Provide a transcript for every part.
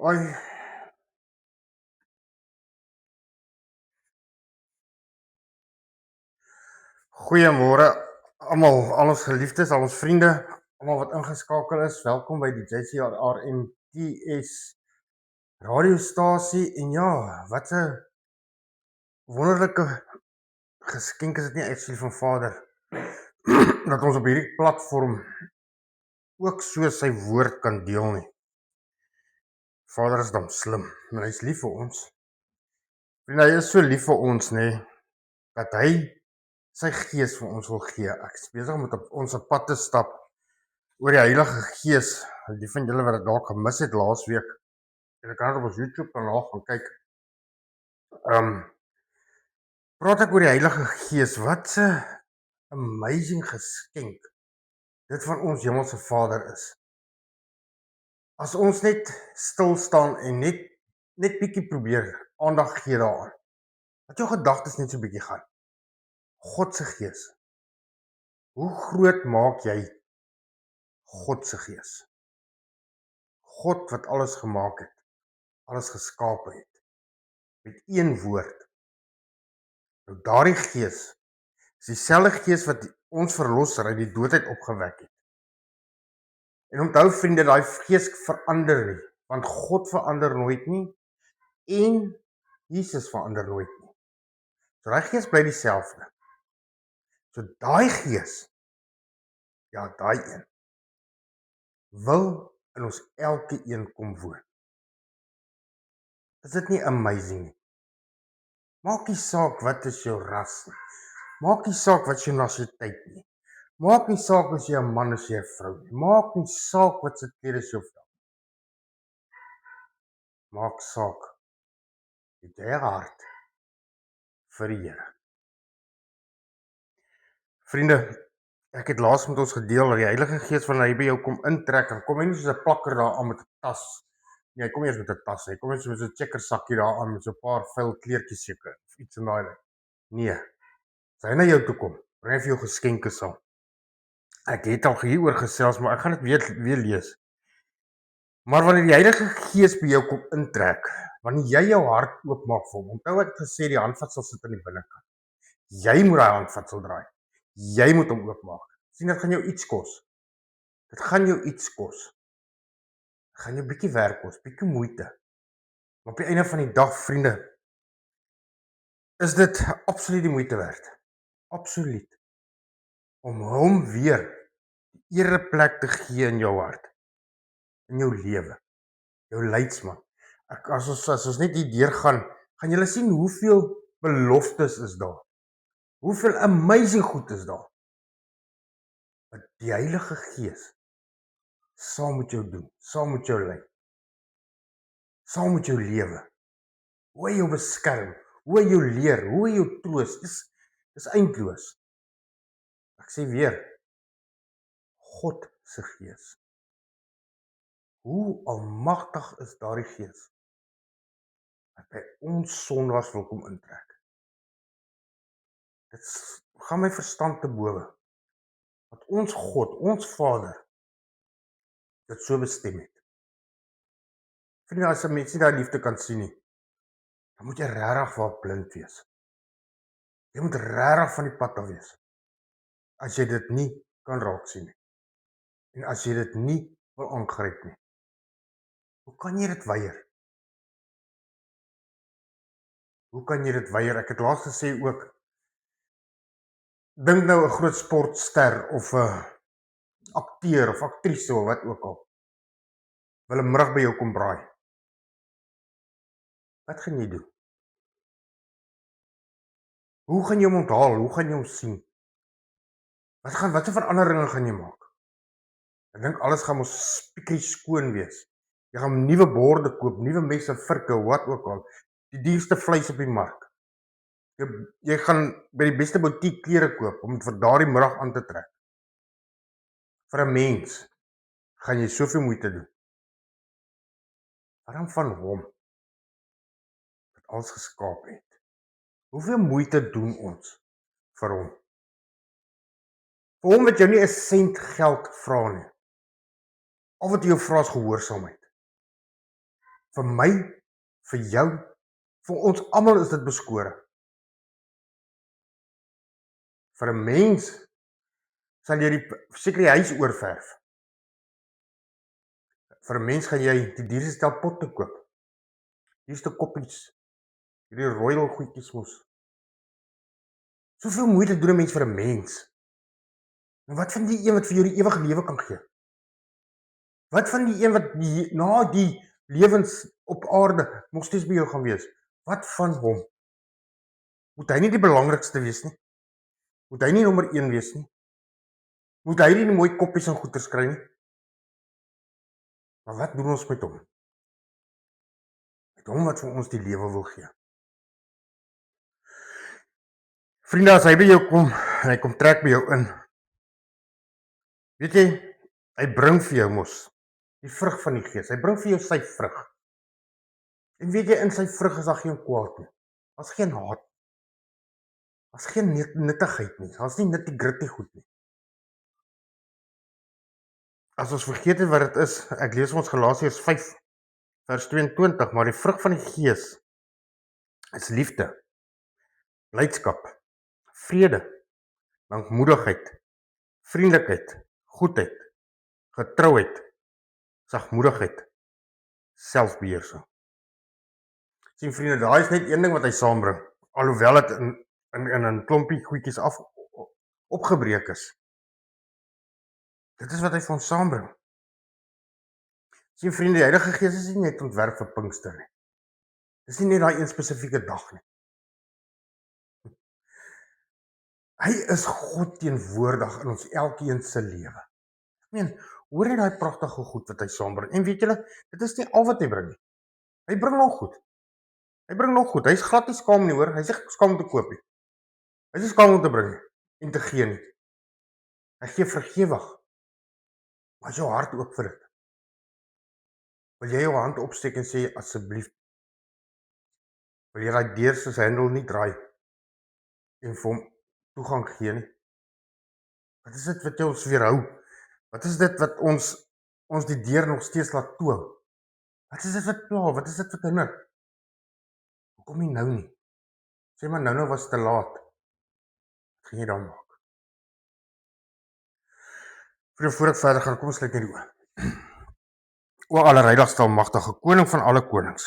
Oi, goeiemôre almal, al ons geliefdes, al ons vriende, almal wat ingeskakel is. Welkom by die JCRMTS radiostasie. En ja, wat 'n wonderlike geskenk is dit nie actually van Vader dat ons op hierdie platform ook so sy woord kan deel nie. Vader is dan slim en hy's lief vir ons. En hy is so lief vir ons, nê, dat hy sy gees vir ons wil gee. Ek is besig om op ons pad te stap oor die Heilige Gees. Die van julle wat dit dalk gemis het laasweek, en ek kan op ons YouTube kanaal gaan kyk. Praat ek oor die Heilige Gees. Wat 'n amazing geskenk dit van ons hemelse Vader is. As ons net stil staan en net bietjie probeer aandag gee daaraan. Dat jou gedagtes net so bietjie gaan. God se Gees. Hoe groot maak jy God se Gees? God wat alles gemaak het, alles geskaap het, met een woord. Nou daardie Gees is dieselfde Gees wat ons verlosser uit die doodheid opgewek het. En onthou vriende, daai Gees verander nie, want God verander nooit nie en Jesus verander nooit nie. So daai Gees bly dieselfde. So daai Gees, ja, daai een, wil in ons elke een kom woon. Is dit nie amazing nie? Maak nie saak wat is jou ras nie. Maak nie saak wat is jou nasionaliteit nie. Maak nie saak as jy 'n man is, jy 'n vrou nie. Maak nie saak wat se klere is jou vrou. Maak saak het jy 'n hart vir die Here. Vriende, ek het laas met ons gedeel dat die Heilige Gees van hy by jou kom intrek en kom hy nie soos 'n plakker daar aan met 'n tas. Nee, hy kom eers met 'n tas. Hy kom eers met so 'n checker sakkie daar aan met so 'n paar vuil kleertjies seker of iets in daai lyn. Nee. As hy na jou toe kom, bring hy vir jou geskenke saam. Ek het al hieroor gesels, maar ek gaan dit weer lees. Maar wanneer die Heilige Gees by jou kom intrek, wanneer jy jou hart oopmaak vir hom, onthou ek het gesê die handvatsel sit aan die binnekant. Jy moet daai handvatsel draai. Jy moet hom oopmaak. Sien, dit gaan jou iets kos. Dit gaan jou iets kos. Dit gaan jou bietjie werk kos, bietjie moeite. Maar op die einde van die dag, vriende, is dit absoluut die moeite werd. Absoluut. Om hom weer die ereplek te gee in jou hart. In jou lewe, jou leidsman. As ons net hier deur gaan julle sien hoeveel beloftes is daar. Hoeveel amazing goed is daar. Wat die Heilige Gees saam met jou doen, saam met jou lei. Saam met jou lewe. Hoe hy jou beskerm, hoe hy jou leer, hoe hy jou troos. Dis eindloos. Ek sê weer, God se Gees. Hoe almagtig is daardie Gees wat by ons sondaars wil kom intrek. Dit gaan my verstand te bowe. Dat ons God, ons Vader, dit so bestem het. Vriende, as 'n mens nie daai liefde kan sien nie, dan moet jy regtig waar blind wees. Jy moet regtig van die pad af wees. As jy dit nie kan raak sien nie. En as jy dit nie wil aangryp nie. Hoe kan jy dit weier? Hoe kan jy dit weier? Ek het laas gesê ook, dink nou 'n groot sportster of 'n akteur of aktrise of wat ook al. Wil 'n middag by jou kom braai. Wat gaan jy doen? Hoe gaan jy hom onthaal? Hoe gaan jy hom sien? Wat se veranderinge gaan jy maak? Ek dink alles gaan mos spiekerie skoon wees. Jy gaan nuwe borde koop, nuwe messe, virke, wat ook al. Die duurste vleis op die mark. Jy gaan by die beste boutique klere koop om dit vir daardie middag aan te trek. Vir 'n mens gaan jy soveel moeite doen. Wat dan van hom wat alles geskaap het? Hoeveel moeite doen ons vir hom? Vir hom wat jou nie 'n sent geld vra nie. Al wat jy jou vra is gehoorsaamheid. Vir my, vir jou, vir ons almal is dit beskore. Vir 'n mens sal jy seker die huis oorverf. Vir 'n mens gaan jy die duurste stel potte koop. Duurste koppies, hierdie royal goedjies mos. Soveel moeite doen 'n mens vir 'n mens. En wat van die een wat vir jou die ewige lewe kan gee? Wat van die een wat na die lewens op aarde nog steeds by jou gaan wees? Wat van hom? Moet hy nie die belangrikste wees nie? Moet hy nie nommer 1 wees nie? Moet hy nie die mooi koppies en goeders kry nie? Maar wat doen ons met hom? Met hom wat vir ons die lewe wil gee. Vriende, as hy by jou kom en hy kom trek by jou in, weet jy, hy bring vir jou mos die vrug van die Gees. Hy bring vir jou sy vrug. En weet jy, in sy vrug is daar geen kwaad nie. Daar's geen haat. Daar's geen nuttigheid nie. Daar's nie nitty-gritty goed nie. As ons vergeet het wat dit is, ek lees ons Galasiërs 5 vers 22, maar die vrug van die Gees is liefde, blydskap, vrede, lankmoedigheid, vriendelikheid, goedheid, getrouheid, sagmoedigheid, selfbeheersing. Sien vriende, daai is net een ding wat hy saambring, alhoewel dit in 'n klompie goedjies opgebreek is. Dit is wat hy vir ons saambring. Sien vriende, die Heilige Gees is nie net ontwerp vir Pinkster nie. Dis nie net daai een spesifieke dag nie. Hy is God teenwoordig in ons elkeen se lewe. Ek meen, hoor jy daai pragtige goed wat hy saambring? En weet julle, dit is nie al wat hy bring nie. Hy bring nog goed. Hy bring nog goed. Hy's glad nie skaam nie, hoor. Hy sê skaam om te koop nie. Hy sê skaam om te bring nie en te gee nie. Hy gee vergewig. Maar is jou hart oop vir dit? Wil jy jou hand opsteek en sê asseblief, wil jy daai deur se hendel nie draai en vir hom toegang gee nie? Wat is dit wat jy ons weerhou? Wat is dit wat ons die deur nog steeds laat toe? Wat is dit wat pla? Wat is dit wat hinder? Hoekom nie nou nie? Sê maar nou was te laat. Wat gaan jy dan maak? Voor ek verder gaan, kom ons sluit net die oë. O allerheiligste almagtige koning van alle konings.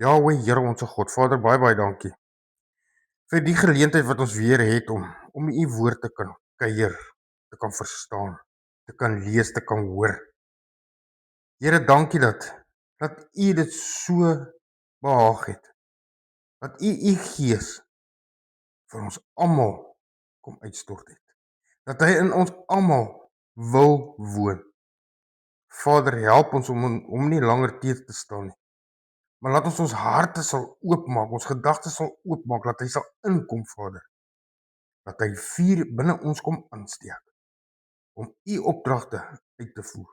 Jahweh, Here ons God, Vader, baie dankie vir die geleentheid wat ons weer het om u woord te kan kuier, te kan verstaan, te kan lees, te kan hoor. Here, dankie dat u dit so behaag het. Dat u Gees vir ons almal kom uitstort het. Dat hy in ons almal wil woon. Vader, help ons om nie langer teer te staan nie. Maar laat ons harte sal oopmaak, ons gedagtes sal oopmaak, dat hy sal inkom, Vader. Dat hy vuur binne ons kom aansteek, om u opdragte uit te voer,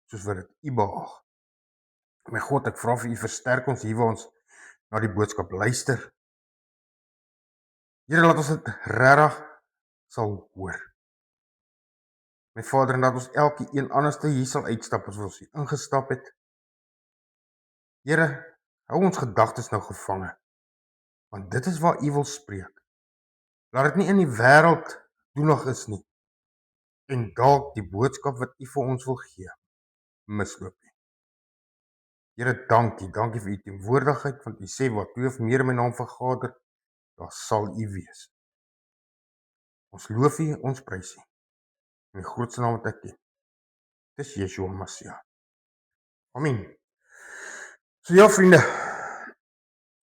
soos wat dit u behaag. My God, ek vra vir u, versterk ons hier waar ons na die boodskap luister. Here, laat ons dit regtig sal hoor. My Vader, en dat ons elke een anderste hier sal uitstap as ons hier ingestap het. Here, hou ons gedagtes nou gevange, want dit is waar u wil spreek. Laat dit nie in die wêreld doenig is nie, en dalk die boodskap wat u vir ons wil gee, misloop nie. Here, dankie vir u teenwoordigheid, want u sê waar twee of meer in my naam vergader, daar sal u wees. Ons loof u, ons prys u, in die grootste naam wat ek ken. Dis Yeshua Mashiach. Amen. So ja, vriende,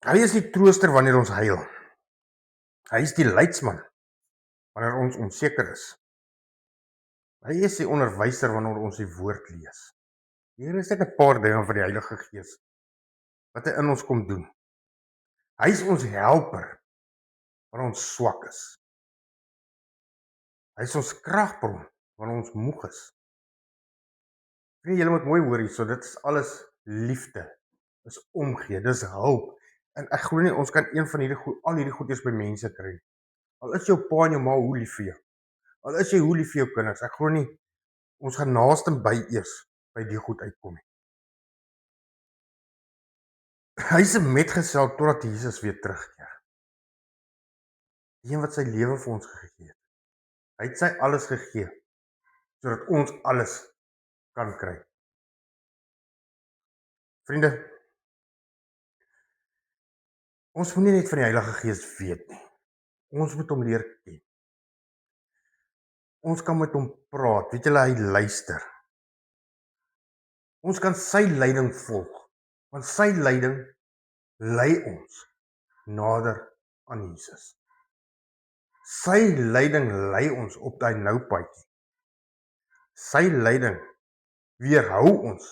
hy is die trooster wanneer ons huil. Hy is die leidsman wanneer ons onseker is. Hy is die onderwyser wanneer ons die woord lees. Hier is net 'n paar dinge van die Heilige Gees wat hy in ons kom doen. Hy is ons helper wanneer ons swak is. Hy is ons kragbron wanneer ons moeg is. Vriende, julle moet mooi hoor hierso, dit is alles liefde. Dis omgee, dis hulp. En ek glo nie ons kan een van al hierdie goeders by mense kry nie. Al is jou pa en jou ma hoe lief vir jou. Al is jy hoe lief vir jou kinders, ek glo nie ons gaan naaste by eers by die goed uitkom nie. Hy is 'n metgesel totdat Jesus weer terugkeer. Die een wat sy lewe vir ons gegee het. Hy het sy alles gegee sodat ons alles kan kry. Vriende, ons moet nie net van die Heilige Gees weet nie. Ons moet hom leer ken. Ons kan met hom praat. Weet julle, hy luister. Ons kan sy leiding volg, want sy leiding lei ons nader aan Jesus. Sy leiding lei ons op daai nou padjie. Sy leiding weerhou ons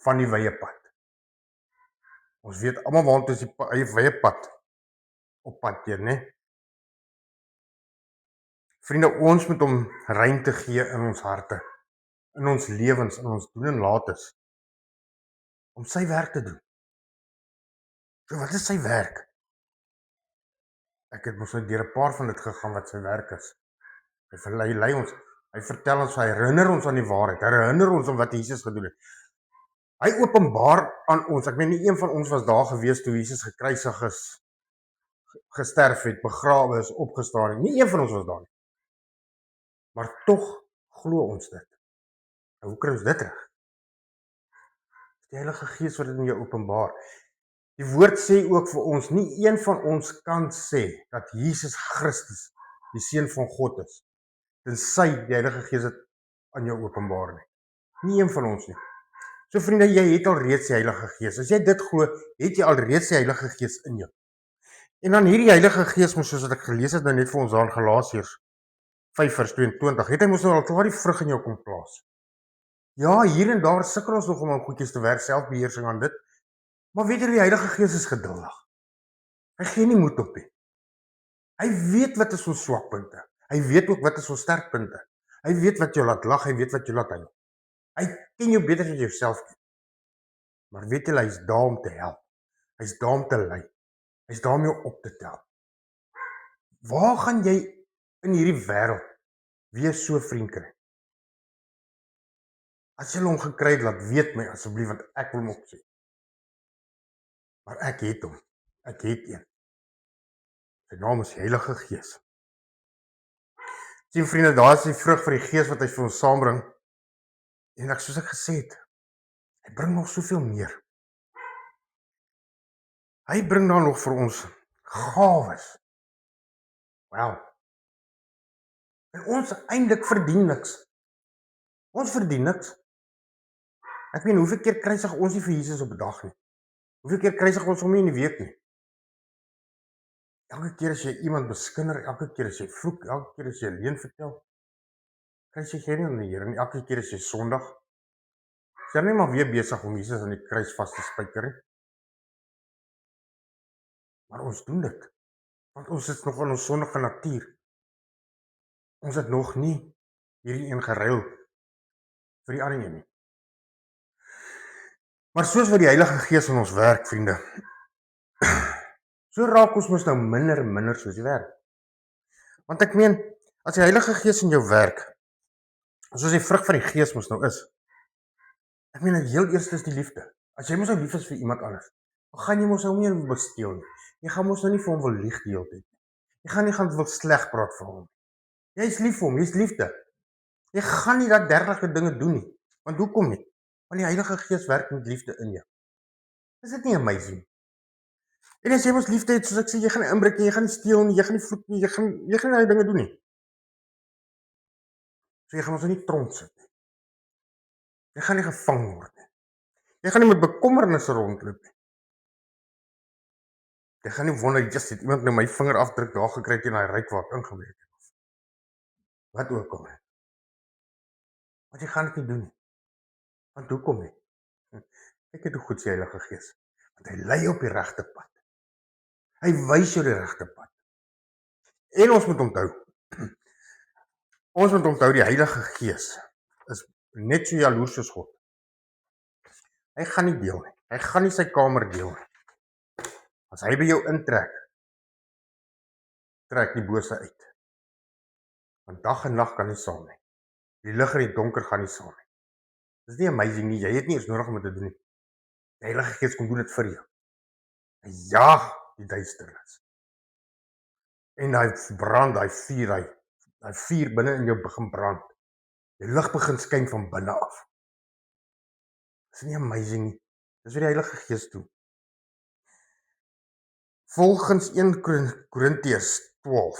van die wye pad. Ons weet almal waantoe is die wye pad op pad teen, né? Vriende, ons moet hom ruimte gee in ons harte, in ons lewens, in ons doen en lates, om sy werk te doen. So wat is sy werk? Ek het mos nou deur 'n paar van dit gegaan wat sy werk is. Hy lei ons, hy vertel ons, hy herinner ons aan die waarheid, hy herinner ons aan wat Jesus gedoen het. Hy openbaar aan ons, ek meen nie een van ons was daar gewees toe Jesus gekruisig is, gesterf het, begrawe is, opgestaan het. Nie een van ons was daar nie. Maar tog glo ons dit. En hoe kry ons dit reg? Die Heilige Gees wat dit in jou openbaar. Die woord sê ook vir ons, nie een van ons kan sê dat Jesus Christus die Seun van God is, tensy die Heilige Gees dit aan jou openbaar nie. Nie een van ons nie. So vriende, jy het al reeds die Heilige Gees. As jy dit glo, het jy al reeds die Heilige Gees in jou. En dan hierdie Heilige Gees, soos wat ek gelees het nou net vir ons daar in Galasiërs 5:22, het hy mos nou al klaar die vrug in jou kom plaas. Ja, hier en daar sukkel ons nog om aan goedjies te werk, selfbeheersing aan dit. Maar weet jy, die Heilige Gees is geduldig. Hy gee nie moed op nie. Hy weet wat is ons swakpunte. Hy weet ook wat is ons sterkpunte. Hy weet wat jou laat lag, hy weet wat jou laat huil. Hy ken jou beter as jy jouself ken. Maar weet jy, hy is daar om te help. Hy is daar om te lei. Hy is daar om jou op te tel. Waar gaan jy in hierdie wêreld weer so vriend kry? As jy hom gekry het, laat weet my asseblief, want ek wil hom opsê. Maar ek het hom. Ek het een. Sy naam is Heilige Gees. Sien vriende, daar is die vrug van die Gees wat hy vir ons saambring. En soos ek gesê het, hy bring nog soveel meer. Hy bring dan nog vir ons gawes. Wel. En ons eintlik verdien niks. Ons verdien niks. Ek weet hoeveel keer kruisig ons nie vir Jesus op 'n dag nie. Hoeveel keer kruisig ons hom nie in die week nie. Elke keer as jy iemand beskinder, elke keer as jy vloek, elke keer as jy leuen vertel, kruisig jy nie aan die Here nie. Elke keer as jy Sondag, is jy nie maar weer besig om Jesus aan die kruis vas te spyker nie. Maar ons doen dit, want ons is nog in ons sondige natuur. Ons het nog nie hierdie een geruil vir die ander een nie. Maar soos wat die Heilige Gees in ons werk, vriende, so raak ons mos nou minder soos die werk. Want ek meen, as die Heilige Gees in jou werk, soos die vrug van die Gees mos nou is, ek meen, heel eerste is die liefde. As jy mos nou lief is vir iemand anders, dan gaan jy mos nou nie besteel nie. Jy gaan mos nou nie vir hom wil lieg die hele tyd. Jy gaan nie wil sleg praat vir hom. Jy is lief vir hom, jy is liefde. Jy gaan nie dat dergelike dinge doen nie. Want hoekom nie? Want die Heilige Gees werk met liefde in jou. Is dit nie amazing? En as jy mos liefde het, soos ek sê, jy gaan nie inbreek nie, jy gaan nie steel nie, jy gaan nie vloek nie, jy gaan nie daai dinge doen nie. So jy gaan mos nie tronk sit nie. Jy gaan nie gevang word nie. Jy gaan nie met bekommernisse rondloop nie. Jy gaan nie wonder, just het iemand nou my vingerafdruk daar gekry teen daai ryk waar ek ingebreek het. Wat ook al. Want jy gaan dit nie doen nie. Want hoekom nie? Kyk net hoe goed sê Heilige Gees, want hy lei op die regte pad. Hy wys jou die regte pad. En ons moet onthou die Heilige Gees is net so jaloers soos God. Hy gaan nie deel nie. Hy gaan nie sy kamer deel nie. As hy by jou intrek, trek die bose uit. Want dag en nag kan nie saam nie. Die lig en die donker gaan nie saam nie. Dis nie amazing nie. Jy het nie eens nodig om dit te doen nie. Die Heilige Gees kom doen dit vir jou. Hy jaag die duisternis. En hy brand, hy vuur binne in jou begin brand. Die lig begin skyn van binne af. Dis nie amazing nie. Dis wat die Heilige Gees doen. Volgens 1 Korintiërs 12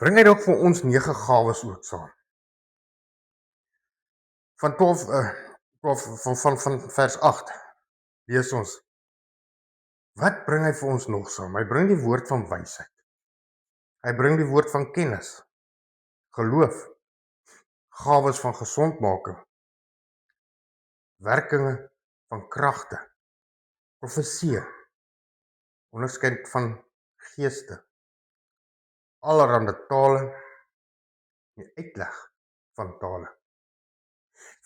bring hy ook vir ons 9 gawes ook saam. Van 12 van vers 8 lees ons. Wat bring hy vir ons nog saam? Hy bring die woord van wysheid. Hy bring die woord van kennis, geloof, gawes van gesondmaking, werkinge van kragte, profesie, onderskeid van geeste, allerhande tale, die uitleg van tale.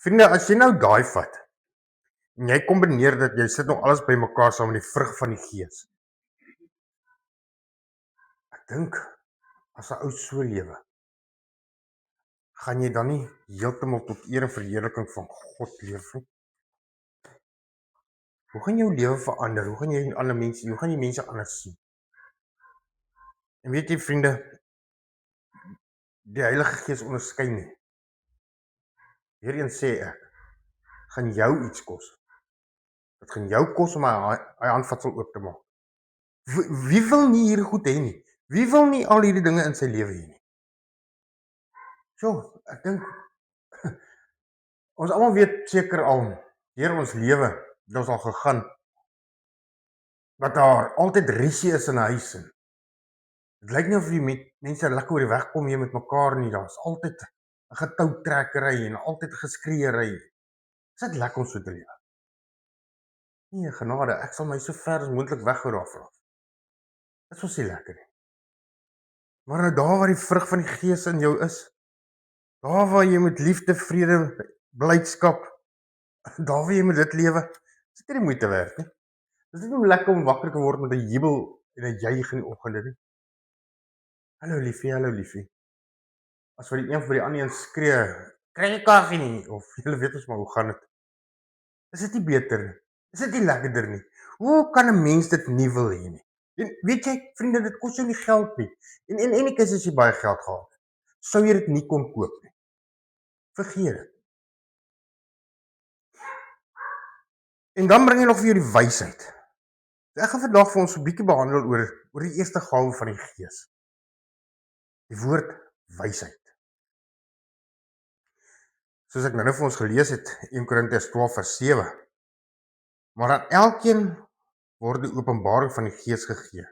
Vriende, as jy nou daai vat, en jy kombineer dit, jy sit nou alles by mekaar saam met die vrug van die Gees. Ek dink, as 'n ou so lewe, gaan jy dan nie heeltemal tot eer en verheerliking van God leef nie? Hoe gaan jou lewe verander? Hoe gaan jy ander mense, hoe gaan jy mense anders sien? En weet jy, vriende, die Heilige Gees onderskei nie. Weereens sê ek, gaan jou iets kos. Dit gaan jou kos om hy handvatsel oop te maak. Wie wil nie hier goed hê nie? Wie wil nie al hierdie dinge in sy lewe hê nie? So, ek dink, ons almal weet seker al, deur ons lewe, het ons al gegaan, dat daar altyd rusie is in 'n huis. Dit lyk nie of die mense lekker oor die weg kom hier met mekaar nie, daar is altyd 'n getoutrekkery en altyd geskreeery. Is dit lekker om so te lewe? Nee, genade, ek sal my so ver as moontlik weghou daarvan. Dit is nie lekker nie. Maar nou daar waar die vrug van die Gees in jou is, daar waar jy met liefde, vrede, blydskap, daar waar jy met dit lewe, is dit nie moeite werd nie. Dis nie lekker om wakker te word met 'n jubel en 'n juig in die oggende nie. Hallo liefie. As wat die een vir die ander een skree, kry jy koffie nie? Of julle weet ons maar hoe gaan dit. Is dit nie beter nie? Is dit nie lekkerder nie? Hoe kan 'n mens dit nie wil hê nie? En weet jy, vriende, dit kos jou nie geld nie. En ek is as jy baie geld gehad het, sou jy dit nie kon koop nie. Vergeet dit. En dan bring jy nog vir jou die wysheid. Ek gaan vandag vir ons 'n bietjie behandel oor die eerste gawe van die Gees. Die woord wysheid. Soos ek nou vir ons gelees het, 1 Korintiërs 12 vers 7. Maar aan elkeen word die openbaring van die Gees gegee,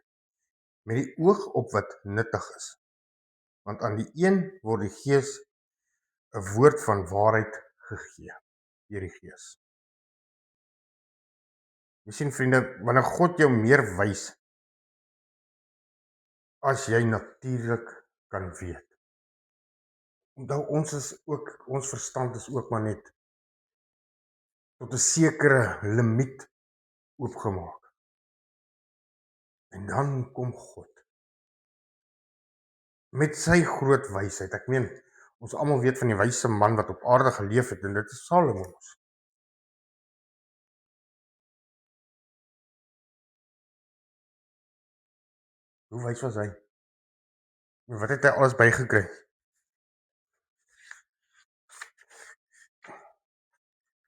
met die oog op wat nuttig is. Want aan die een word die Gees 'n woord van waarheid gegee deur die Gees. Jy sien vriende, wanneer God jou meer wys as jy natuurlik kan weet. Onthou, ons verstand is ook maar net tot 'n sekere limiet oopgemaak. En dan kom God met sy groot wysheid. Ek meen, ons almal weet van die wyse man wat op aarde geleef het, en dit is Salomo. Hoe wys was hy? En wat het hy alles bygekry?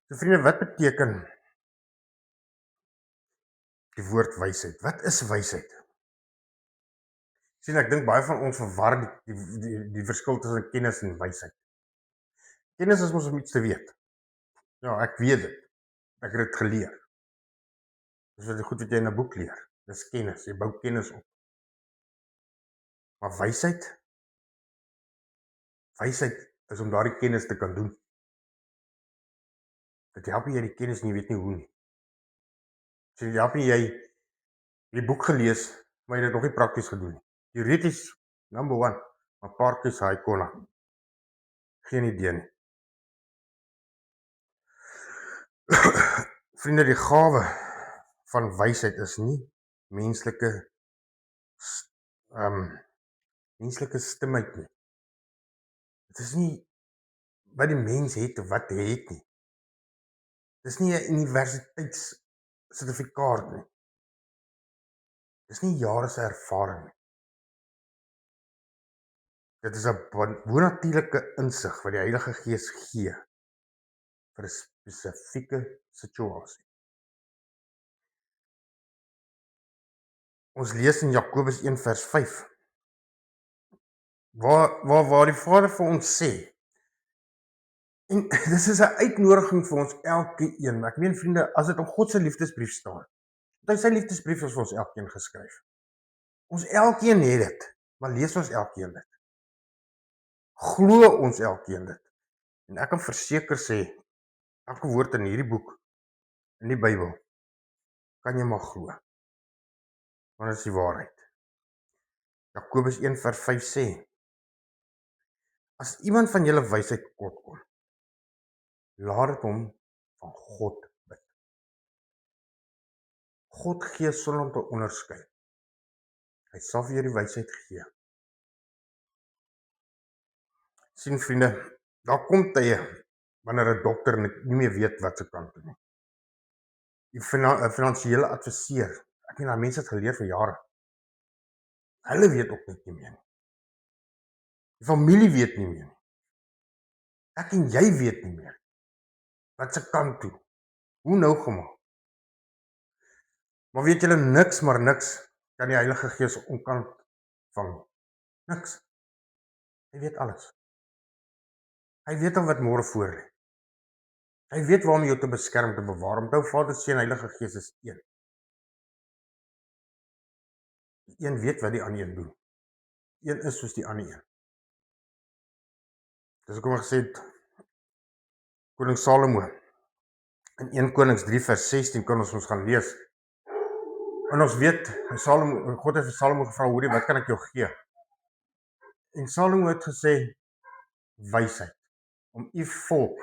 So vriende, wat beteken die woord wysheid? Wat is wysheid? Sien, ek dink baie van ons verwar die verskil tussen kennis en wysheid. Kennis is mos om iets te weet. Ja, ek weet dit. Ek het dit geleer. Dis wat goed wat jy in 'n boek leer. Dis kennis, jy bou kennis op. Maar wysheid is om daardie kennis te kan doen. Dit help nie jy die kennis nie, jy weet nie hoe nie. So dit help nie jy die boek gelees, maar jy het dit nog nie prakties gedoen nie. Theoretisch, number 1, maar prakties hy kon nie. Geen idee nie. Vriende, die gawe van wysheid is nie menslike stimheid nie. Dit is nie wat die mens het of wat hy het nie. Dit is nie 'n universiteitssertifikaat nie. Dit is nie jare se ervaring nie. Dit is 'n bonatuurlike insig wat die Heilige Gees gee vir 'n spesifieke situasie. Ons lees in Jakobus 1 vers 5, waar die Vader vir ons sê, en dis is 'n uitnodiging vir ons elkeen. Ek meen vriende, as dit om God se liefdesbrief staan, hy sy liefdesbrief is vir ons elkeen geskryf. Ons elkeen het dit, maar lees ons elkeen dit? Glo ons elkeen dit? En ek kan verseker sê, elke woord in hierdie boek, in die Bybel, kan jy maar glo. Want dit is die waarheid. Jakobus 1 vers 5 sê, as iemand van julle wysheid kort kom, laat dit hom van God bid. God gee sonder om te onderskei. Hy sal vir jou die wysheid gee. Sien vriende, daar kom tye wanneer 'n dokter nie meer weet wat se kant toe nie. Die finansiële adviseur, ek meen, daai mense het geleer vir jare. Hulle weet ook net nie meer nie. Die familie weet nie meer nie. Ek en jy weet nie meer. Wat se kant toe? Hoe nou gemaak? Maar weet julle, niks maar niks kan die Heilige Gees onkant vang. Niks. Hy weet alles. Hy weet al wat môre voor lê. Hy weet waar om jou te beskerm, te bewaar. Onthou, Vader, Seun, Heilige Gees is een. Die een weet wat die ander een doen. Die een is soos die ander een. Dis hoekom ek gesê het, Koning Salomo, in 1 Konings 3 vers 16 kan ons gaan lees. En ons weet, God het vir Salomo gevra, hoorie, wat kan ek jou gee? En Salomo het gesê, wysheid, om u volk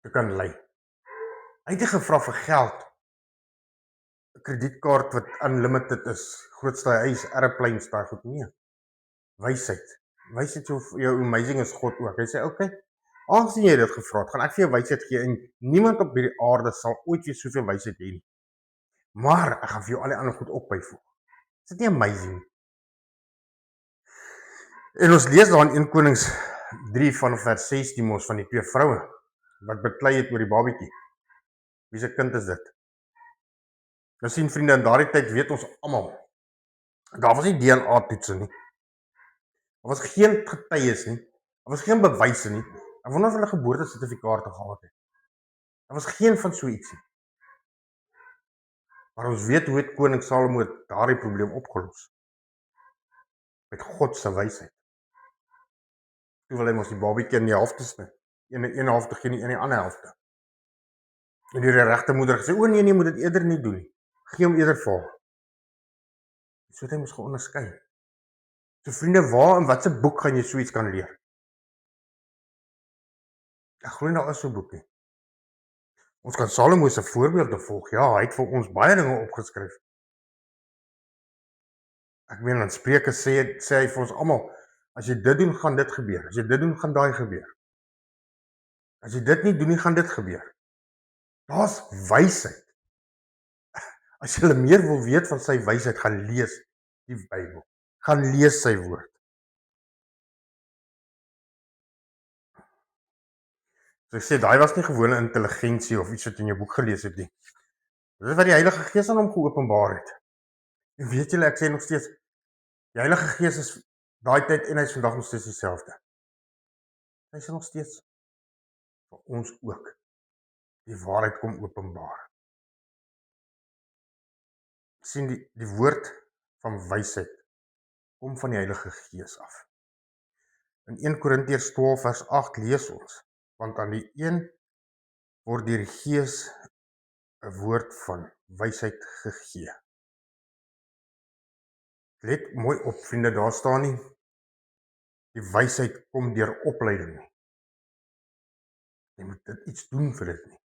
te kan lei. Hy het nie gevra vir geld, 'n kredietkaart wat unlimited is, grootste huis, airplanes, daai goed, nee. Wysheid. Wysheid jou amazing is God ook. Hy sê, okay, aangezien jy dit gevra het, gaan ek vir jou wysheid gee, en niemand op hierdie aarde sal ooit weer soveel wysheid hê nie. Maar ek gaan vir jou al die ander goed op byvoeg. Is dit nie amazing? En ons lees daar in 1 Konings 3 van vers 16 mos van die twee vroue wat beklei het oor die babietjie. Wie se kind is dit? Nou sien vriende, in daardie tyd weet ons almal, daar was nie DNA toetse nie. Daar was geen getuies nie. Daar was geen bewyse nie. Ek wonder of hulle geboortesertifikate gehad het. Daar was geen van so iets nie. Maar ons weet hoe het koning Salomo daardie probleem opgelos. Met God se wysheid. Toe wil hy mos die babietjie in die helfte sny. Een helfte gee nie in die ander helfte. En die regte moeder gesê, o nee, moet dit eerder nie doen nie. Gee hom eerder vir haar. So het hy mos geonderskei. So vriende, waar en wat se boek gaan jy so iets kan leer? Ek glo nie daar is so 'n boek nie. Ons kan Salomo se voorbeelde volg. Ja, hy het vir ons baie dinge opgeskryf. Ek meen, in Spreuke sê hy vir ons almal, as jy dit doen, gaan dit gebeur. As jy dit doen, gaan daai gebeur. As jy dit nie doen nie, gaan dit gebeur. Daar's wysheid. As jy meer wil weet van sy wysheid, gaan lees die Bybel. Gaan lees sy woord. So ek sê, daai was nie gewone intelligensie of iets wat in jou boek gelees het nie. Dit is wat die Heilige Gees aan hom geopenbaar het. En weet julle, ek sê nog steeds, die Heilige Gees is daai tyd en hy is vandag nog steeds dieselfde. Hy is nog steeds vir ons ook die waarheid kom openbaar. Sien, die woord van wysheid kom van die Heilige Gees af. In 1 Korintiërs 12 vers 8 lees ons, want aan die een word deur die Gees 'n woord van wysheid gegee. Let mooi op, vriende, daar staan nie die wysheid kom deur opleiding nie. Jy moet dit iets doen vir dit nie.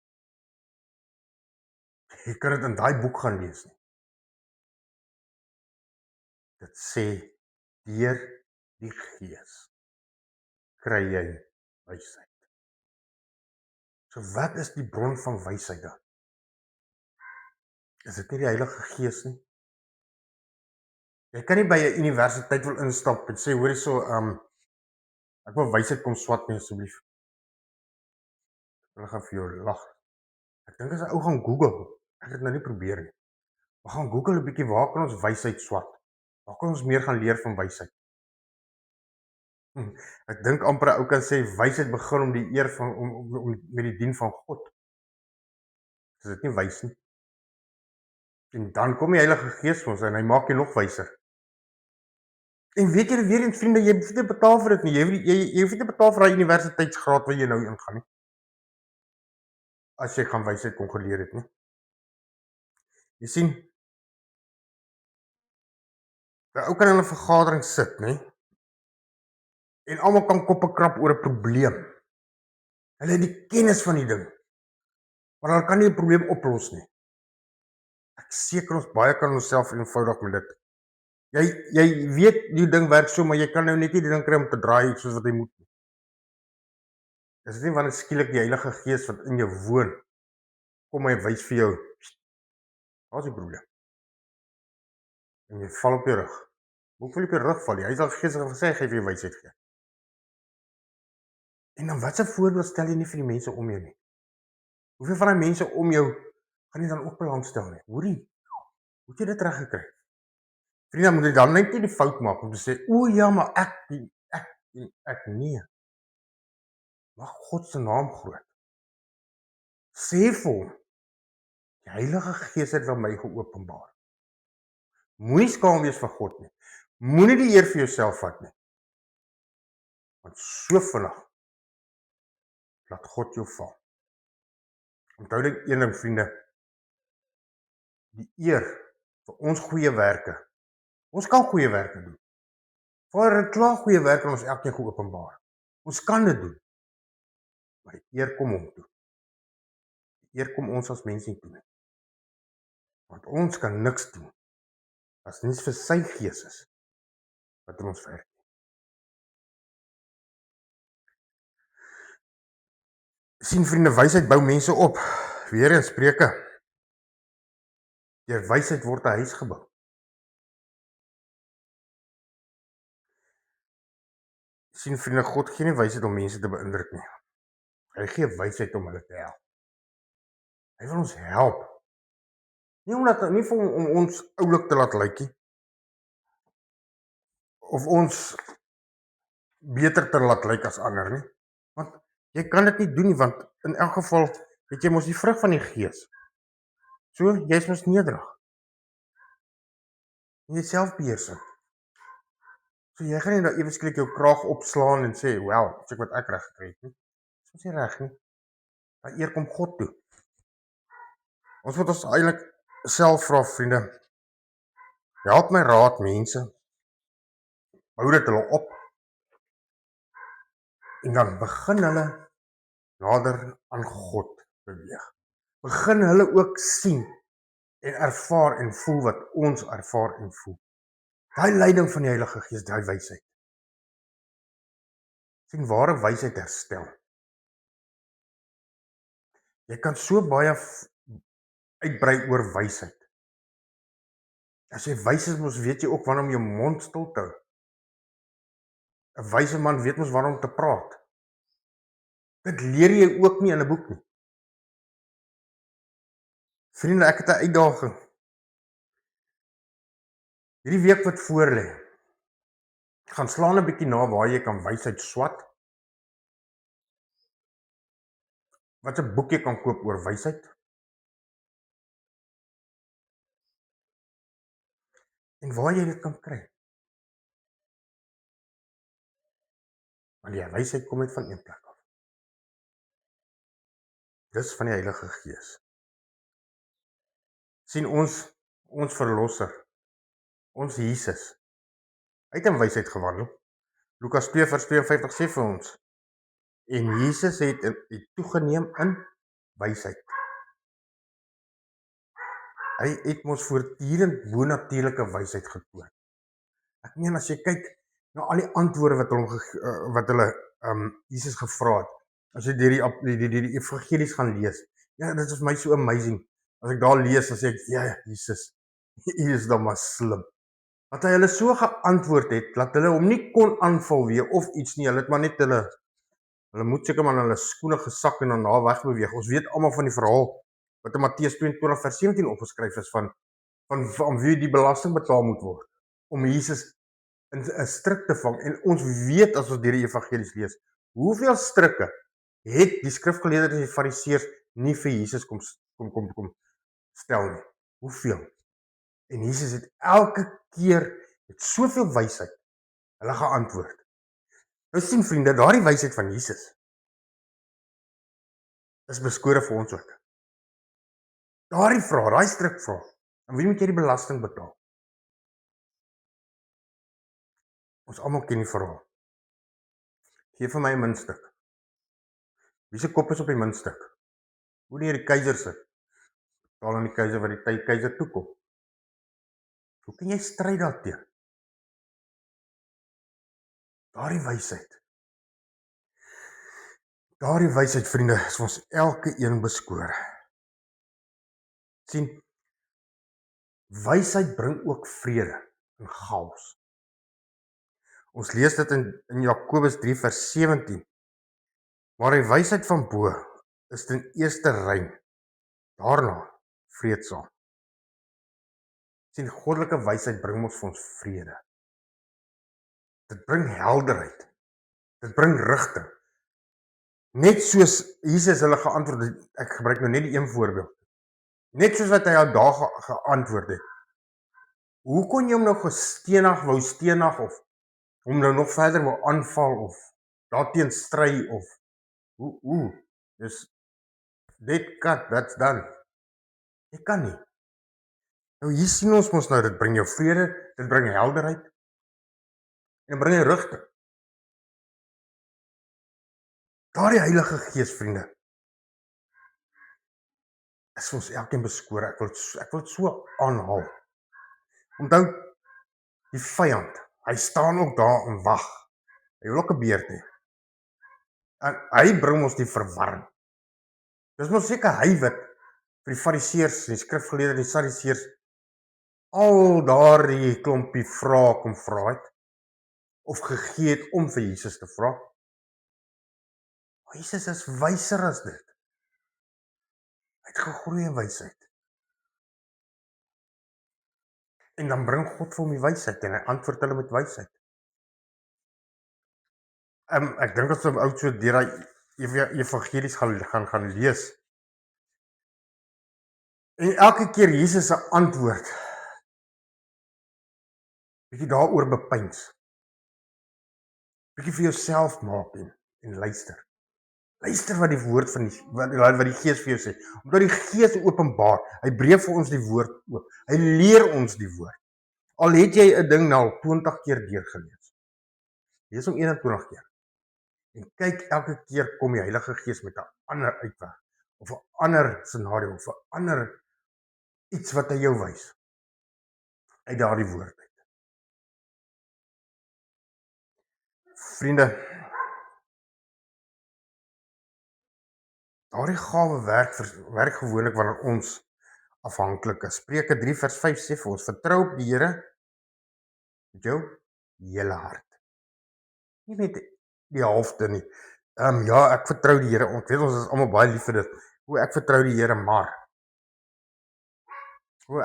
Jy kan dit in daai boek gaan lees nie. Dit sê deur die Gees kry jy wysheid. So wat is die bron van wysheid dan? Is dit nie die Heilige Gees nie? Jy kan nie by 'n universiteit wil instap en sê, hoorie so, ek wil wysheid kom swat nie asseblief. Hulle gaan vir jou lag. Ek dink as 'n ou gaan Google, ek het dit nou nie probeer nie. Maar gaan Google 'n bietjie, waar kan ons wysheid swat? Waar kan ons meer gaan leer van wysheid? Ek dink amper 'n ou kan sê wysheid begin om die eer van om met die dien van God. Is dit nie wys nie? En dan kom die Heilige Gees vir ons en hy maak jy nog wyser. En weet jy weer eens, vriende, jy hoef nie betaal vir dit nie. Jy hoef nie betaal vir daai universiteitsgraad wat jy nou ingaan nie. As jy gaan wysheid kon geleer het nie. Jy sien, 'n ou kan in 'n vergadering sit, nê? En almal kan koppe krap oor 'n probleem. Hulle het die kennis van die ding. Maar hulle kan nie 'n probleem oplos nie. Ek seker ons baie kan onsself eenvoudig met dit. Jy weet die ding werk so, maar jy kan nou net nie die ding kry om te draai soos wat hy moet nie. Dis nie wanneer skielik die Heilige Gees wat in jou woon, kom hy wys vir jou, daar's die probleem. En jy val op jou rug. Hoekom wil jy op jou rug val? Die Heilige Gees het gesê hy gaan vir jou wysheid gee. En dan watse voorbeeld stel jy nie vir die mense om jou nie? Hoeveel van die mense om jou gaan jy dan ook belangstel nie? Hoorie, hoe het jy dit reg gekry? Vriende, moet jy dan net nie die fout maak om te sê, o ja, maar ek nee. Mag God se naam groot. Sê vir hom, die Heilige Gees het vir my geopenbaar. Moenie skaam wees vir God nie. Moenie die eer vir jouself vat nie. Want so vinnig laat God jou val. Onthou net een ding, vriende, die eer vir ons goeie werke. Ons kan goeie werke doen. Vader het klaar goeie werke aan ons elkeen geopenbaar. Ons kan dit doen. Maar die eer kom hom toe. Die eer kom ons as mens nie toe nie. Want ons kan niks doen as nie vir sy Gees is wat in ons werk. Sien vriende, wysheid bou mense op. Weer in Spreuke. Deur wysheid word 'n huis gebou. Sien vriende, God gee nie wysheid om mense te beïndruk nie. Hy gee wysheid om hulle te help. Hy wil ons help. Nie om ons oulik te laat lyk nie. Of ons beter te laat lyk as ander nie. Want jy kan dit nie doen nie, want in elk geval het jy mos die vrug van die Gees. So, jy is mos nederig. Jy selfbeheersing. So jy gaan nie nou ewe skielik jou kraag opslaan en sê, "Wel, check wat ek reg gekry het nie." Dis nie reg nie. Daai eer kom God toe. Ons moet ons eintlik self vra, vriende. Help my raad mense. Hou dit hulle op. En dan begin hulle nader aan God beweeg. Begin hulle ook sien en ervaar en voel wat ons ervaar en voel. Daai leiding van die Heilige Gees, daai wysheid. Sien, ware wysheid herstel. Jy kan so baie uitbrei oor wysheid. As jy wys is, mos weet jy ook wanneer om jou mond stil te hou. 'n Wyse man weet mos waarom om te praat. Dit leer jy ook nie in 'n boek nie. Vriende, ek het 'n uitdaging. Hierdie week wat voorlê. Gaan slaan 'n bietjie na waar jy kan wysheid swat. Wat 'n boek jy kan koop oor wysheid. En waar jy dit kan kry. Want die wysheid kom net van een plek af. Dis van die Heilige Gees. Sien ons verlosser, ons Jesus, hy het in wysheid gewandel. Lukas 2 vers 52 sê vir ons, en Jesus het toegeneem in wysheid. Hy het ons voortdurend bonatuurlike wysheid getoon. Ek meen, as jy kyk na al die antwoorde wat hulle Jesus gevra het, as jy deur die evangelies gaan lees, ja, dit is vir my so amazing. As ek daar lees, dan sê ek, ja, Jesus, hy is dan maar slim. Dat hy hulle so geantwoord het, dat hulle hom nie kon aanval weer of iets nie, hulle het maar net hulle moet seker maar hulle skoene gesak en dan daar wegbeweeg. Ons weet almal van die verhaal wat in Matteus 22 vers 17 opgeskryf is van wie die belasting betaal moet word om Jesus in 'n stryk te vang. En ons weet as ons deur die evangelies lees, hoeveel strikke het die skrifgeleerdes en die fariseërs nie vir Jesus kom stel nie. Hoeveel? En Jesus het elke keer met soveel wysheid hulle geantwoord. Nou sien vriende, daardie wysheid van Jesus is beskore vir ons ook. Daardie vraag, daai strikvraag, aan wie moet jy die belasting betaal? Ons almal ken die verhaal. Gee vir my 'n muntstuk. Wie se kop is op die muntstuk? Hoe nie die keiser sit. Betaal aan die keiser wat die keiser toekom. Hoe kan jy stry daarteen? Daardie wysheid, vriende, is ons elke een beskore. Sien, wysheid bring ook vrede in chaos. Ons lees dit in Jakobus 3 vers 17. Maar die wysheid van bo is ten eerste rein, daarna vreedsaam. Sien, goddelike wysheid bring ons vir ons vrede. Dit bring helderheid. Dit bring rigting. Net soos Jesus hulle geantwoord het, ek gebruik nou net die een voorbeeld. Net soos wat hy al daar geantwoord het. Hoe kon jy hom nou wou steenig of hom nou nog verder wou aanval of daarteen stry of hoe? Dis dead cut, that's done. Jy kan nie. Nou hier sien ons mos nou, dit bring jou vrede, dit bring helderheid en bring jou rigting. Daardie Heilige Gees, vriende, is ons elkeen beskore. Ek wil het so aanhaal. Onthou, die vyand, hy staan ook daar en wag. Hy wil ook 'n beurt hê. En hy bring ons die verwarring. Dis mos seker hy wat vir die fariseërs, die skrifgeleerdes, die sadiseërs al daardie klompie vrae kom vra het of gegee het om vir Jesus te vra. Jesus is wyser as dit. Hy het gegroei in wysheid. En dan bring God vir hom die wysheid en hy antwoord hulle met wysheid. Ek dink as ou so deur daai evangelies gaan lees. En elke keer Jesus se antwoord bietjie daaroor bepeins. Bietjie vir jouself maak en luister. Luister wat die woord van wat die Gees vir jou sê. Omdat die Gees openbaar, hy breek vir ons die woord oop. Hy leer ons die woord. Al het jy 'n ding nou 20 keer deurgelees. Lees hom 21 keer. En kyk, elke keer kom die Heilige Gees met 'n ander uitweg of 'n ander scenario of 'n ander iets wat hy jou wys uit daardie woord uit. Vriende, daardie gawe werk gewoonlik wanneer ons afhanklik is. Spreuke 3 vers 5 sê vir ons, vertrou op die Here met jou hele hart. Nie met die helfte nie. Ja, ek vertrou die Here. Ek weet ons is almal baie lief vir dit. Ek vertrou die Here maar.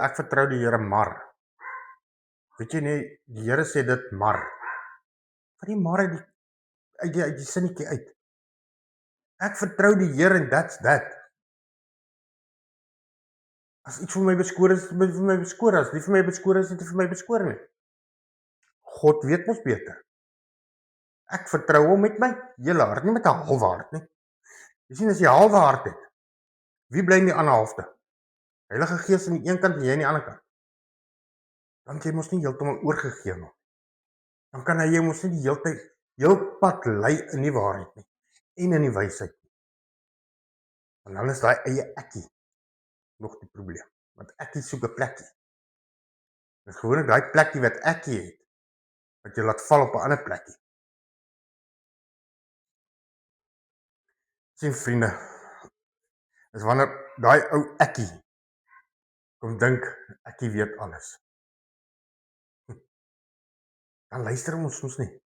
Ek vertrou die Here maar. Weet jy nie, die Here sê dit maar. Wat die maar uit die sinnetjie uit. Ek vertrou die Here en that's that. As iets vir my beskore is, vir my beskore. As nie vir my beskore is, nie vir my beskore nie. God weet mos beter. Ek vertrou hom met my hele hart, nie met 'n halwe hart nie. Jy sien, as jy 'n halwe hart het, Wie bly in die ander helfte? Heilige Gees aan die een kant en jy aan die ander kant. Dan het jy mos nie heeltemal oorgegee nie. Dan kan hy jou mos nie die hele tyd jou pad lei in die waarheid nie en in die wysheid nie. En dan is daai eie ekkie nog die probleem. Want ekkie soek 'n plekkie. Dit is gewoonlik daai plekkie wat ekkie het, wat jy laat val op 'n ander plekkie. Sien vriende, is wanneer daai ou ekkie kom dink ekkie weet alles. Dan luister ons soms nie.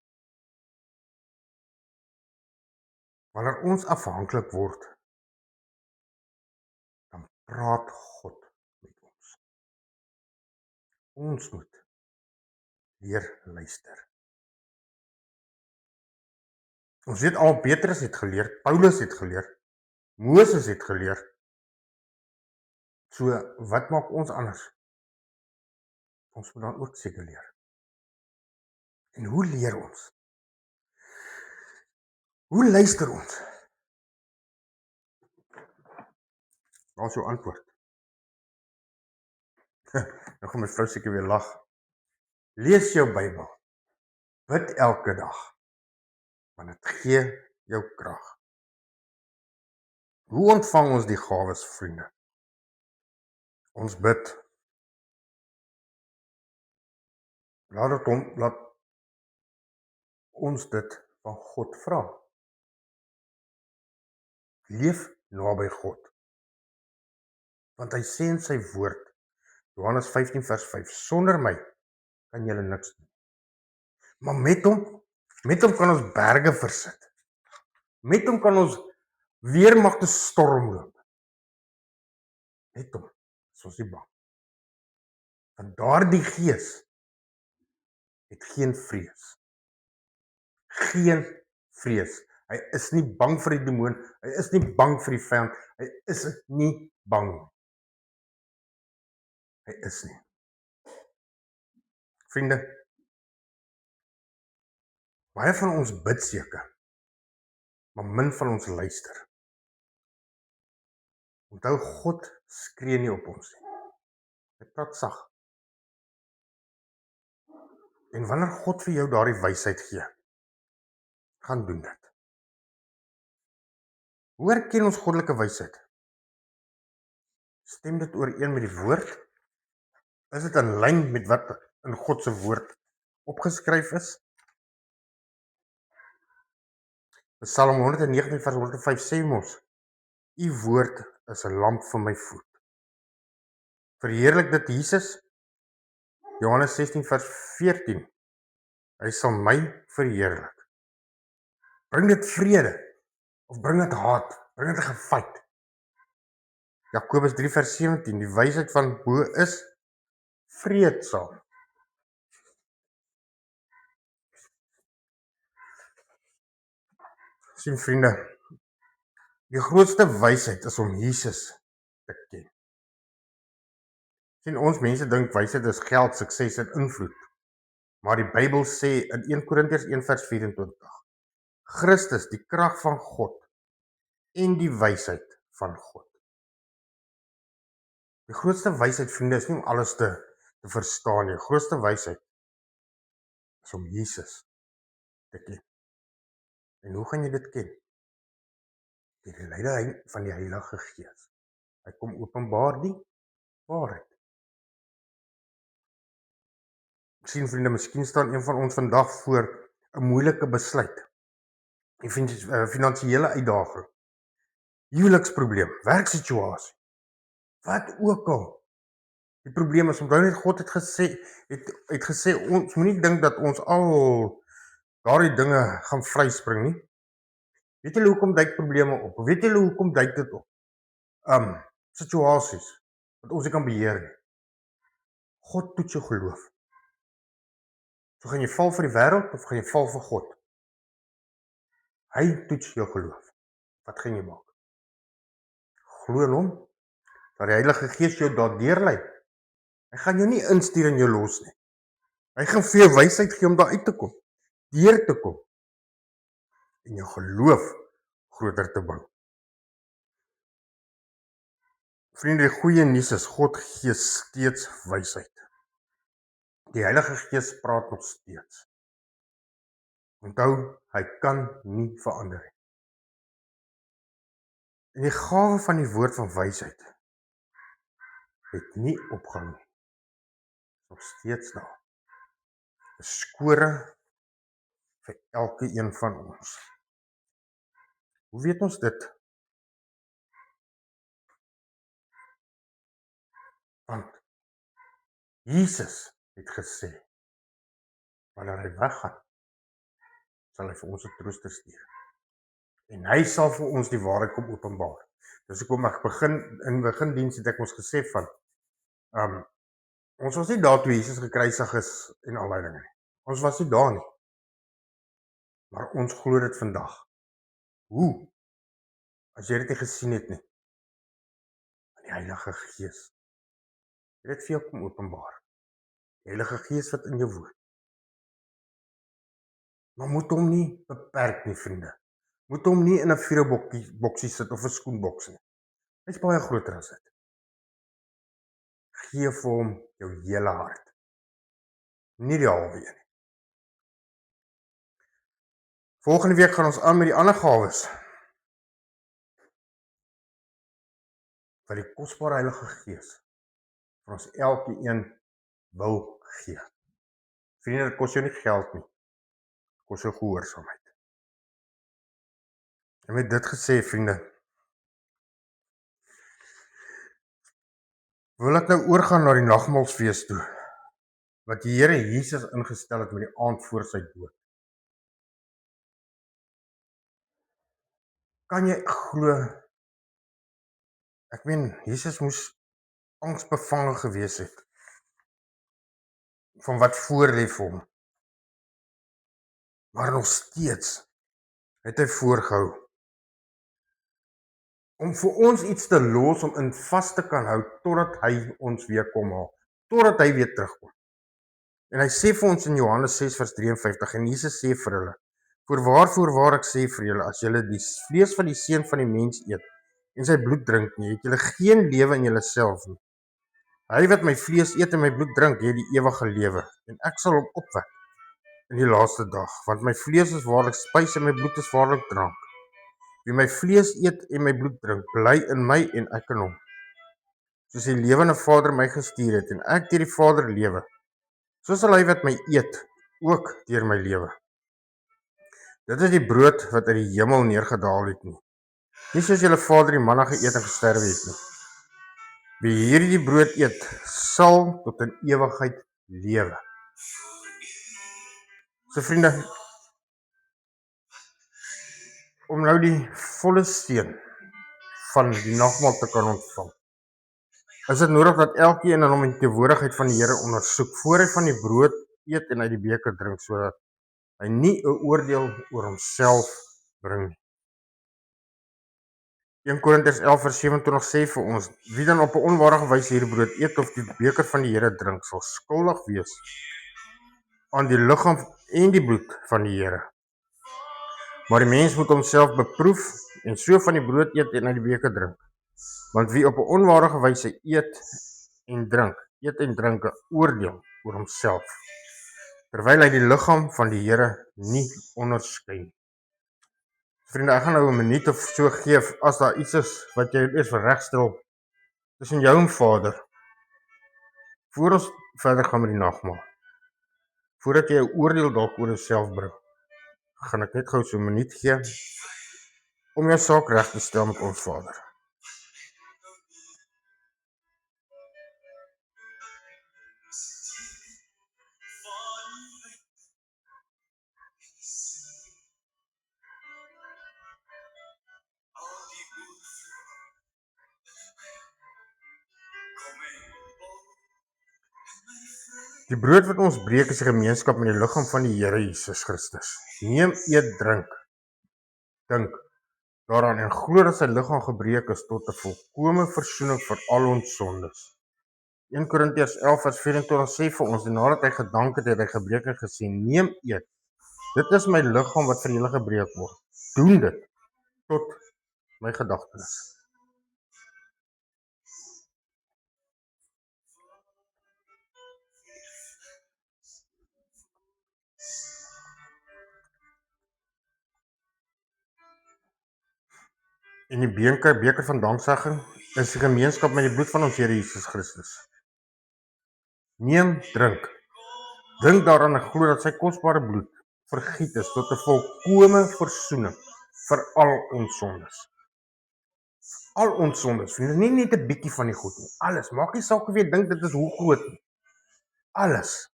Wanneer ons afhanklik word, dan praat God met ons. Ons moet leer luister. Ons weet al Petrus het geleer, Paulus het geleer, Moses het geleer. So, wat maak ons anders? Ons moet dan ook seker leer. En hoe leer ons? Hoe luister ons? Wat is jou antwoord? Nou gaan my vrou seker weer lag. Lees jou Bybel. Bid elke dag. Want dit gee jou krag. Hoe ontvang ons die gawes, vriende? Ons bid. Laat ons dit van God vra. Leef naby God. Want hy sê in sy woord, Johannes 15 vers 5, sonder my kan julle niks doen. Maar met hom kan ons berge versit. Met hom kan ons weermagte stormloop. Met hom is ons nie bang. Want daardie gees het geen vrees. Geen vrees. Hy is nie bang vir die demoon, hy is nie bang vir die vyand, hy is nie bang. Hy is nie. Vriende, baie van ons bid seker, maar min van ons luister. Onthou, God skree nie op ons nie. Hy praat sag. En wanneer God vir jou daardie wysheid gee, gaan doen dit. Hoe herken ons goddelike wysheid? Stem dit ooreen met die woord? Is dit in lyn met wat in God se woord opgeskryf is? Psalm 119 vers 105 sê mos, U woord is 'n lamp vir my voet. Verheerlik dit Jesus. Johannes 16 vers 14. Hy sal my verheerlik. Bring dit vrede of bring dit haat, bring dit 'n gevyt. Jakobus 3 vers 17, die wysheid van bo is vreedsaam. Sien vriende, die grootste wysheid is om Jesus te ken. Sien, ons mense dink wysheid is geld, sukses en invloed. Maar die Bybel sê in 1 Korintiërs 1 vers 24, Christus, die krag van God en die wysheid van God. Die grootste wysheid, vriende, is nie om alles te verstaan nie. Die grootste wysheid is om Jesus te ken. En hoe gaan jy dit ken? Deur die leiding van die Heilige Gees. Hy kom openbaar die waarheid. Sien vriende, miskien staan een van ons vandag voor 'n moeilike besluit. 'n Finansiële uitdaging. Huweliksprobleem, werksituasie. Wat ook al. Die probleem is, omdat net God het gesê, ons moenie dink dat ons al daardie dinge gaan vryspring nie. Weet julle hoekom duik probleme op? Weet julle hoekom duik dit op? Situasies wat ons nie kan beheer nie. God toets jou geloof. So gaan jy val vir die wêreld of gaan jy val vir God? Hy toets jou geloof. Wat gaan jy maak? Glo in hom, dat die Heilige Gees jou daardeur lei. Hy gaan jou nie instuur en jou los nie. Hy gaan vir jou wysheid gee om daar uit te kom, deur te kom en jou geloof groter te bou. Vriende, die goeie nuus is, God gee steeds wysheid. Die Heilige Gees praat nog steeds. Onthou, hy kan nie verander nie. En die gawe van die woord van wysheid het nie opgehou nie. Nog steeds daar. 'n Skore vir elke een van ons. Hoe weet ons dit? Want Jesus het gesê, wanneer hy weggaan, sal hy vir ons 'n trooster stuur. En hy sal vir ons die waarheid kom openbaar. Dus hoekom ek in begindiens het ek ons gesê van, ons was nie daar toe Jesus gekruisig is en al die dinge nie. Ons was nie daar nie. Maar ons glo dit vandag. Hoe? As jy dit nie gesien het nie. Want die Heilige Gees het dit vir jou kom openbaar. Die Heilige Gees wat in jou woon. Maar moet hom nie beperk nie, vriende. Moet hom nie in 'n vuurboksie sit of 'n skoenboks nie. Hy's baie groter as dit. Gee vir hom jou hele hart. Nie die halwe een nie. Volgende week gaan ons aan met die ander gawes. Wat die kosbare Heilige Gees vir ons elkeen wil gee. Vriende, dit kos jou nie geld nie. Dit kos jou gehoorsaamheid. En met dit gesê, vriende, wil ek nou oorgaan na die nagmaalsfees toe, wat die Here Jesus ingestel het met die aand voor sy dood. Kan jy glo, ek meen, Jesus moes angsbevange gewees het, van wat voorlê vir hom. Maar nog steeds het hy voorgehou om vir ons iets te los om in vas te kan hou totdat hy ons weer kom haal, totdat hy weer terugkom. En hy sê vir ons in Johannes 6 vers 53 en Jesus sê vir hulle: Voorwaar ek sê vir julle, as julle die vlees van die Seun van die mens eet en sy bloed drink nie, het julle geen lewe in julleself nie. Hy wat my vlees eet en my bloed drink, het die ewige lewe, en ek sal hom opwek in die laaste dag, want my vlees is waarlik spys en my bloed is waarlik drank. Wie my vlees eet en my bloed drink, bly in my en ek in hom. Soos die lewende Vader my gestuur het en ek deur die Vader lewe, so sal hy wat my eet ook deur my lewe. Dit is die brood wat uit die hemel neergedaal het nie. Nie soos julle Vader die manna geëet en gesterwe het nie. Wie hierdie brood eet, sal tot in ewigheid lewe. So vriende, om nou die volle steun van die nagmaal te kan ontvang, is dit nodig dat elkeen in hom in teenwoordigheid van die Here ondersoek, voor hy van die brood eet en uit die beker drink, sodat hy nie 'n oordeel oor homself bring nie. 1 Korintiërs 11 vers 27 sê vir ons: Wie dan op 'n onwaardige wyse hierdie brood eet of die beker van die Here drink, sal skuldig wees aan die liggaam en die bloed van die Here. Maar die mens moet homself beproef en so van die brood eet en uit die beker drink. Want wie op 'n onwaardige wyse eet en drink 'n oordeel oor homself, terwyl hy die liggaam van die Here nie onderskei nie. Vriende, ek gaan nou 'n minuut of so gee as daar iets is wat jy eers wil regstel tussen jou en Vader, voor ons verder gaan met die nagmaal. Voordat jy 'n oordeel dalk oor jouself bring, gaan ek net gou so 'n minuut gee om jou saak reg te stel met ons Vader. Die brood wat ons breek is die gemeenskap met die liggaam van die Here Jesus Christus. Neem, eet, dink daaraan en glo dat sy liggaam gebreek is tot 'n volkomme versoening vir al ons sondes. 1 Korintiërs 11 vers 24 sê vir ons, en nadat hy gedank het, het hy gebreek en gesê: Neem, eet. Dit is my liggaam wat vir julle gebreek word. Doen dit tot my gedagtenis. En die beker van danksegging is die gemeenskap met die bloed van ons Here Jesus Christus. Neem, drink. Dink daaraan en glo dat sy kosbare bloed vergiet is tot 'n volkome versoening vir al ons sondes. Al ons sondes, vriende, nie net 'n bietjie van die goed nie. Alles. Maak nie saak of jy dink dit is hoe groot nie. Alles.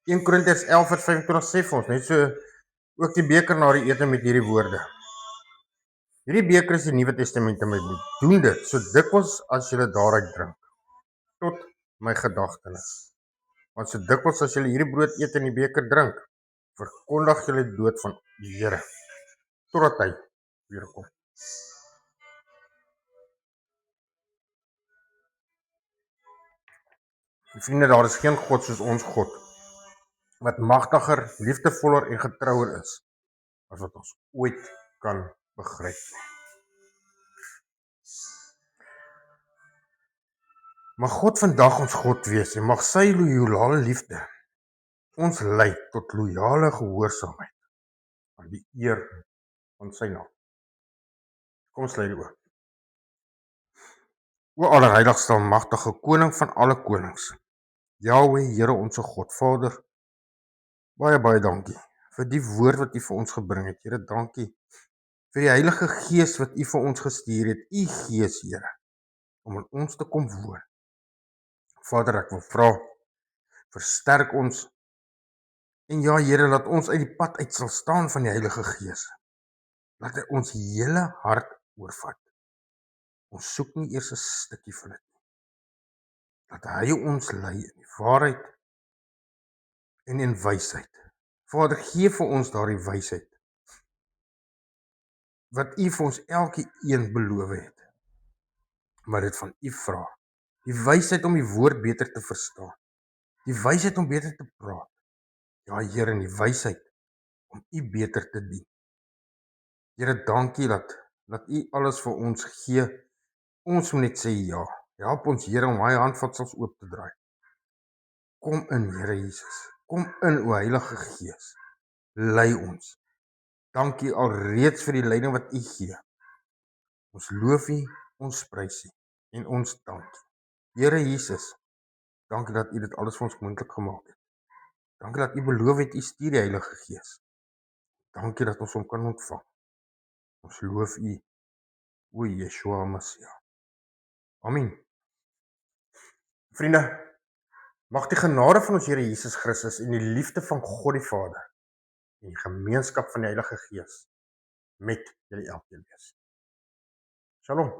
1 Korintiërs 11:25 sê vir ons, net so ook die beker na die ete met hierdie woorde. Hierdie beker is die Nuwe Testament in my bloed. Doen dit so dikwels as julle daaruit drink, tot my gedagtenis. Want so dikwels as julle hierdie brood eet en die beker drink, verkondig julle die dood van die Here, totdat hy weer kom. Vriende, daar is geen God soos ons God, wat magtiger, liefdevoller en getrouer is, as wat ons ooit kan begryp. Mag God vandag ons God wees en mag sy loyale liefde ons lei tot loyale gehoorsaamheid aan die eer van sy naam. Kom ons lei die oop. O allerheiligste almagtige koning van alle konings, Jahweh, Here onsse God, Vader, baie dankie vir die woord wat U vir ons gebring het. Here, dankie vir die Heilige Gees wat U vir ons gestuur het. U Gees, Here, om in ons te kom woon. Vader, ek wil vra, versterk ons. En ja, Here, laat ons uit die pad uit sal staan van die Heilige Gees. Laat hy ons hele hart oorvat. Ons soek nie eers 'n stukkie van dit nie. Laat hy ons lei in die waarheid en in wysheid. Vader, gee vir ons daardie wysheid wat U vir ons elkeen beloof het. Maar dit van U vra. Die wysheid om die woord beter te verstaan. Die wysheid om beter te praat. Ja, Here, en die wysheid om U beter te dien. Here, dankie dat U alles vir ons gee. Ons moet net sê ja. Help ons, Here, om hy handvatsels oop te draai. Kom in, Here Jesus. Kom in, o Heilige Gees. Lei ons. Dankie alreeds vir die leiding wat U gee. Ons loof U, ons prys U en ons dank U. Here Jesus, dankie dat U dit alles vir ons moontlik gemaak het. Dankie dat U beloof het U stuur die Heilige Gees. Dankie dat ons hom kan ontvang. Ons loof U, o Yeshua Messia. Amen. Vriende, mag die genade van ons Here Jesus Christus en die liefde van God die Vader en die gemeenskap van die Heilige Gees met julle elkeen wees. Shalom.